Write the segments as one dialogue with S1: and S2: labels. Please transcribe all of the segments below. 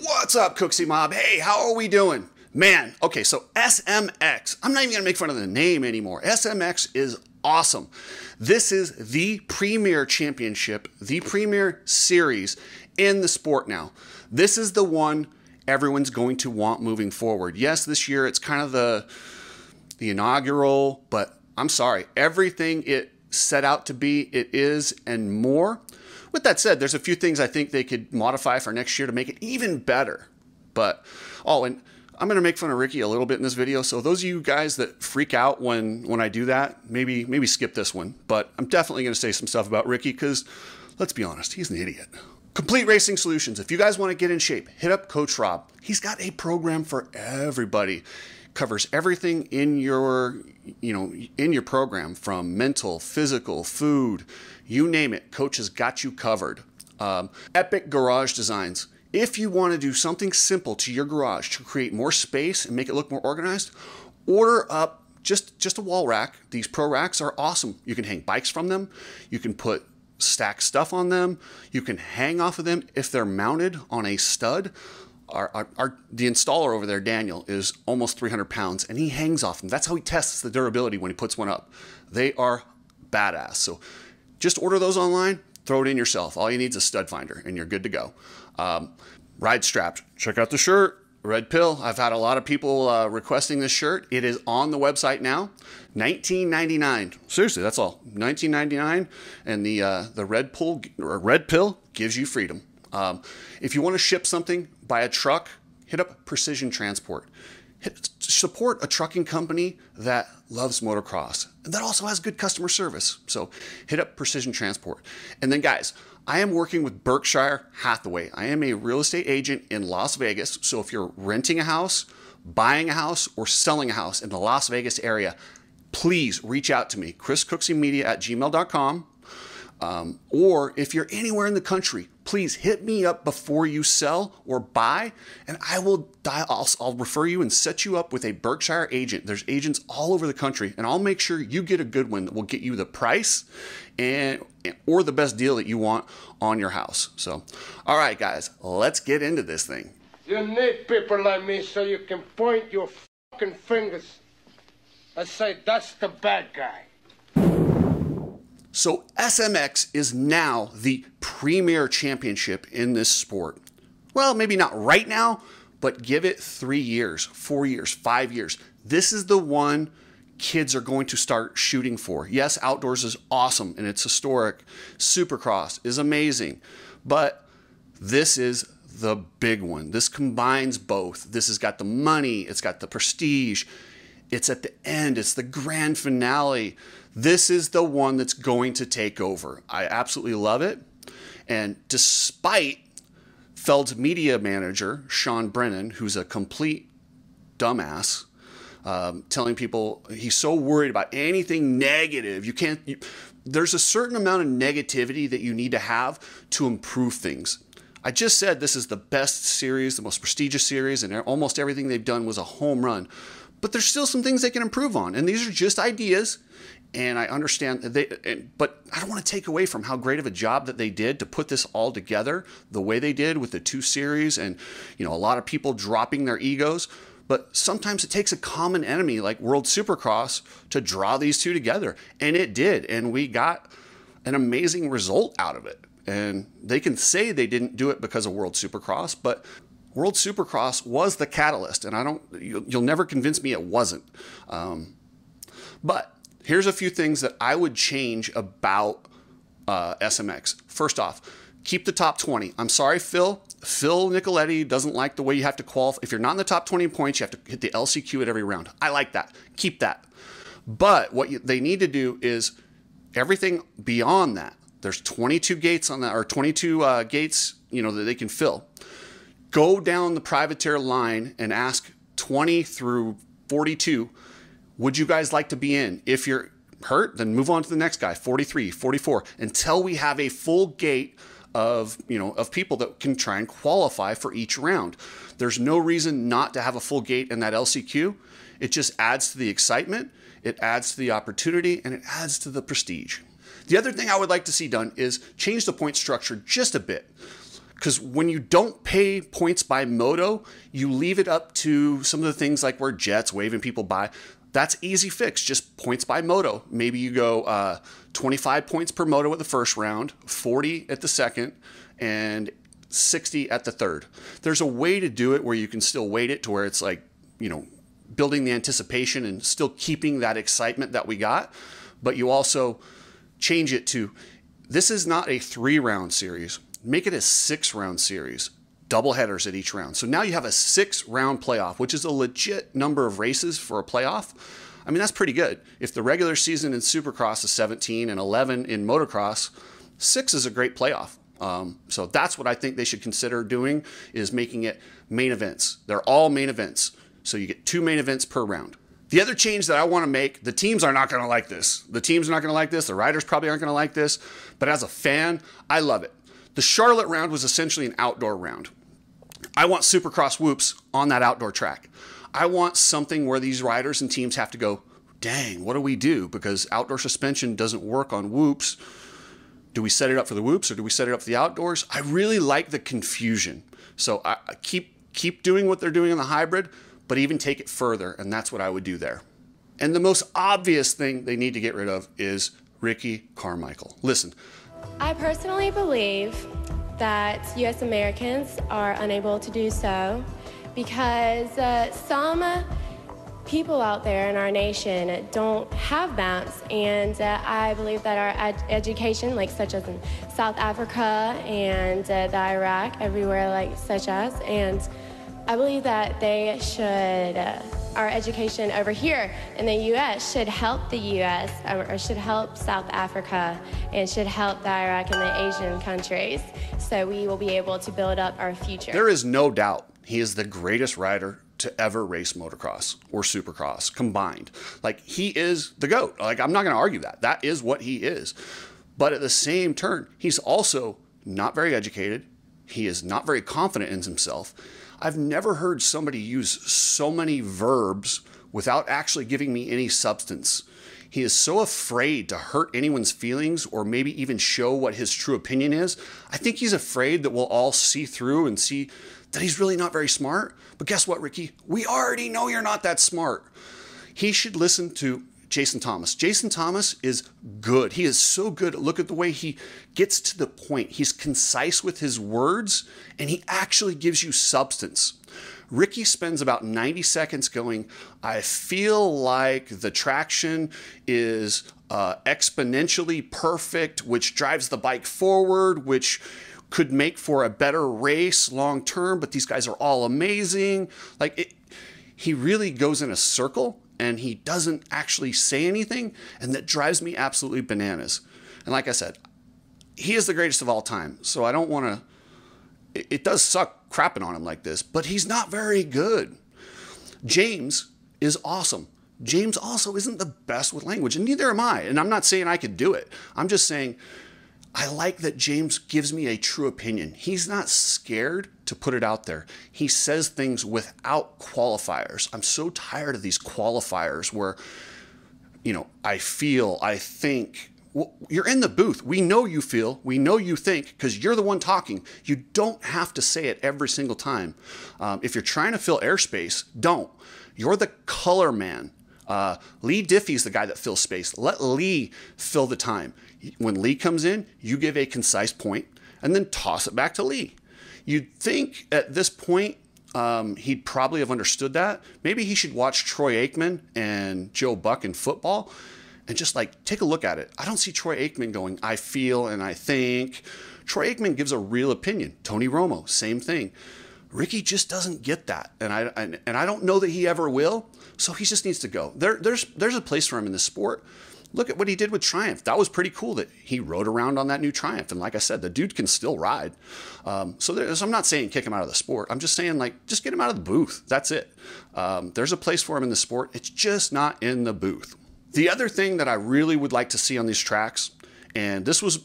S1: What's up, Cooksy Mob? Hey, how are we doing? Man, okay, so SMX. I'm not even gonna make fun of the name anymore. SMX is awesome. This is the premier championship, the premier series in the sport now. This is the one everyone's going to want moving forward. Yes, this year it's kind of the inaugural, but I'm sorry, everything it set out to be, it is and more. With that said, there's a few things I think they could modify for next year to make it even better. But, oh, and I'm going to make fun of Ricky a little bit in this video. So those of you guys that freak out when I do that, maybe skip this one. But I'm definitely going to say some stuff about Ricky because, let's be honest, he's an idiot. Complete Racing Solutions. If you guys want to get in shape, hit up Coach Rob. He's got a program for everybody. Covers everything in your program, from mental, physical, food, you name it. Coach has got you covered. Epic Garage Designs. If you want to do something simple to your garage to create more space and make it look more organized, order up just a wall rack. These pro racks are awesome. You can hang bikes from them. You can put stacked stuff on them. You can hang off of them if they're mounted on a stud. The installer over there, Daniel, is almost 300 pounds, and he hangs off them. That's how he tests the durability when he puts one up. They are badass. So just order those online, throw it in yourself. All you need is a stud finder, and you're good to go. Ride straps. Check out the shirt, Red Pill. I've had a lot of people requesting this shirt. It is on the website now. $19.99. Seriously, that's all. $19.99, and the Red Pill gives you freedom. If you want to ship something by a truck, hit up Precision Transport. Support a trucking company that loves motocross and that also has good customer service. So hit up Precision Transport. And then guys, I am working with Berkshire Hathaway. I am a real estate agent in Las Vegas. So if you're renting a house, buying a house, or selling a house in the Las Vegas area, please reach out to me, chriscooksymedia@gmail.com. Or if you're anywhere in the country, please hit me up before you sell or buy, and I'll refer you and set you up with a Berkshire agent. There's agents all over the country, and I'll make sure you get a good one that will get you the price or the best deal that you want on your house. So, all right, guys, let's get into this thing.
S2: You need people like me so you can point your fucking fingers and say, that's the bad guy.
S1: So SMX is now the premier championship in this sport. Well, maybe not right now, but give it 3 years, 4 years, 5 years. This is the one kids are going to start shooting for. Yes, outdoors is awesome and it's historic. Supercross is amazing, but this is the big one. This combines both. This has got the money, it's got the prestige. It's at the end, it's the grand finale. This is the one that's going to take over. I absolutely love it. And despite Feld's media manager, Sean Brennan, who's a complete dumbass, telling people he's so worried about anything negative, there's a certain amount of negativity that you need to have to improve things. I just said this is the best series, the most prestigious series, and almost everything they've done was a home run. But there's still some things they can improve on. And these are just ideas. And I understand that but I don't want to take away from how great of a job that they did to put this all together the way they did with the 2 series and, a lot of people dropping their egos. But sometimes it takes a common enemy like World Supercross to draw these two together. And it did. And we got an amazing result out of it. And they can say they didn't do it because of World Supercross, but World Supercross was the catalyst, and you'll never convince me it wasn't. But here's a few things that I would change about SMX. First off, keep the top 20. I'm sorry, Phil. Phil Nicoletti doesn't like the way you have to qualify. If you're not in the top 20 points, you have to hit the LCQ at every round. I like that. Keep that. But what they need to do is everything beyond that. There's 22 gates on that, or 22 gates, that they can fill. Go down the privateer line and ask 20 through 42, would you guys like to be in? If you're hurt, then move on to the next guy, 43, 44, until we have a full gate of people that can try and qualify for each round. There's no reason not to have a full gate in that LCQ. It just adds to the excitement, it adds to the opportunity, and it adds to the prestige. The other thing I would like to see done is change the point structure just a bit. Because when you don't pay points by moto, you leave it up to some of the things like where jets waving people by. That's easy fix, just points by moto. Maybe you go 25 points per moto at the first round, 40 at the second, and 60 at the third. There's a way to do it where you can still weight it to where it's like, building the anticipation and still keeping that excitement that we got. But you also change it to, this is not a 3-round series. Make it a 6-round series, double headers at each round. So now you have a 6-round playoff, which is a legit number of races for a playoff. I mean, that's pretty good. If the regular season in Supercross is 17 and 11 in motocross, 6 is a great playoff. So that's what I think they should consider doing, is making it main events. They're all main events. So you get 2 main events per round. The other change that I want to make, the teams are not going to like this. The teams are not going to like this. The riders probably aren't going to like this. But as a fan, I love it. The Charlotte round was essentially an outdoor round. I want Supercross whoops on that outdoor track. I want something where these riders and teams have to go, dang, what do we do? Because outdoor suspension doesn't work on whoops. Do we set it up for the whoops or do we set it up for the outdoors? I really like the confusion. So I keep doing what they're doing in the hybrid, but even take it further, and that's what I would do there. And the most obvious thing they need to get rid of is Ricky Carmichael. Listen.
S3: I personally believe that U.S. Americans are unable to do so because some people out there in our nation don't have mounts, and I believe that our education, like such as in South Africa and the Iraq, everywhere like such as, and I believe that they should, our education over here in the U.S. should help the U.S. or should help South Africa and should help the Iraq and the Asian countries, so we will be able to build up our future.
S1: There is no doubt he is the greatest rider to ever race motocross or supercross combined. Like, he is the GOAT. Like, I'm not going to argue that. That is what he is. But at the same turn, he's also not very educated. He is not very confident in himself. I've never heard somebody use so many verbs without actually giving me any substance. He is so afraid to hurt anyone's feelings or maybe even show what his true opinion is. I think he's afraid that we'll all see through and see that he's really not very smart. But guess what, Ricky? We already know you're not that smart. He should listen to Jason Thomas. Jason Thomas is good. He is so good. Look at the way he gets to the point. He's concise with his words, and he actually gives you substance. Ricky spends about 90 seconds going, I feel like the traction is exponentially perfect, which drives the bike forward, which could make for a better race long term, but these guys are all amazing. He really goes in a circle, and he doesn't actually say anything, and that drives me absolutely bananas. And like I said, he is the greatest of all time, so I don't want to... It does suck crapping on him like this, but he's not very good. James is awesome. James also isn't the best with language, and neither am I. And I'm not saying I could do it. I'm just saying I like that James gives me a true opinion. He's not scared to put it out there. He says things without qualifiers. I'm so tired of these qualifiers where, I feel, I think. Well, you're in the booth. We know you feel. We know you think, because you're the one talking. You don't have to say it every single time. If you're trying to fill airspace, don't. You're the color man. Lee Diffie's the guy that fills space. Let Lee fill the time. When Lee comes in, you give a concise point and then toss it back to Lee. You'd think at this point he'd probably have understood that. Maybe he should watch Troy Aikman and Joe Buck in football and just take a look at it. I don't see Troy Aikman going, I feel and I think. Troy Aikman gives a real opinion. Tony Romo, same thing. Ricky just doesn't get that, and I don't know that he ever will. So he just needs to go. There's a place for him in this sport. Look at what he did with Triumph. That was pretty cool that he rode around on that new Triumph. And like I said, the dude can still ride. So I'm not saying kick him out of the sport. I'm just saying, just get him out of the booth. That's it. There's a place for him in the sport. It's just not in the booth. The other thing that I really would like to see on these tracks, and this was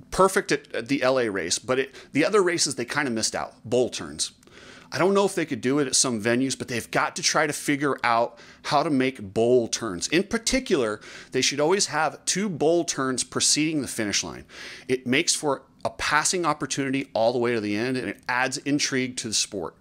S1: perfect at the LA race, but the other races, they kind of missed out. Bowl turns. I don't know if they could do it at some venues, but they've got to try to figure out how to make bowl turns. In particular, they should always have 2 bowl turns preceding the finish line. It makes for a passing opportunity all the way to the end, and it adds intrigue to the sport.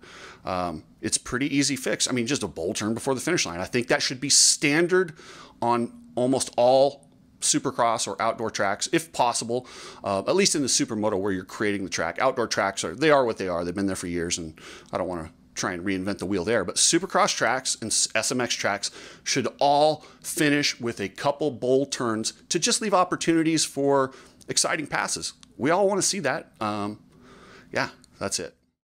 S1: It's pretty easy fix. I mean, just a bowl turn before the finish line. I think that should be standard on almost all Supercross or outdoor tracks, if possible, at least in the Supermoto where you're creating the track. Outdoor tracks are what they are. They've been there for years, and I don't want to try and reinvent the wheel there. But Supercross tracks and SMX tracks should all finish with a couple bowl turns to just leave opportunities for exciting passes. We all want to see that. Yeah, that's it.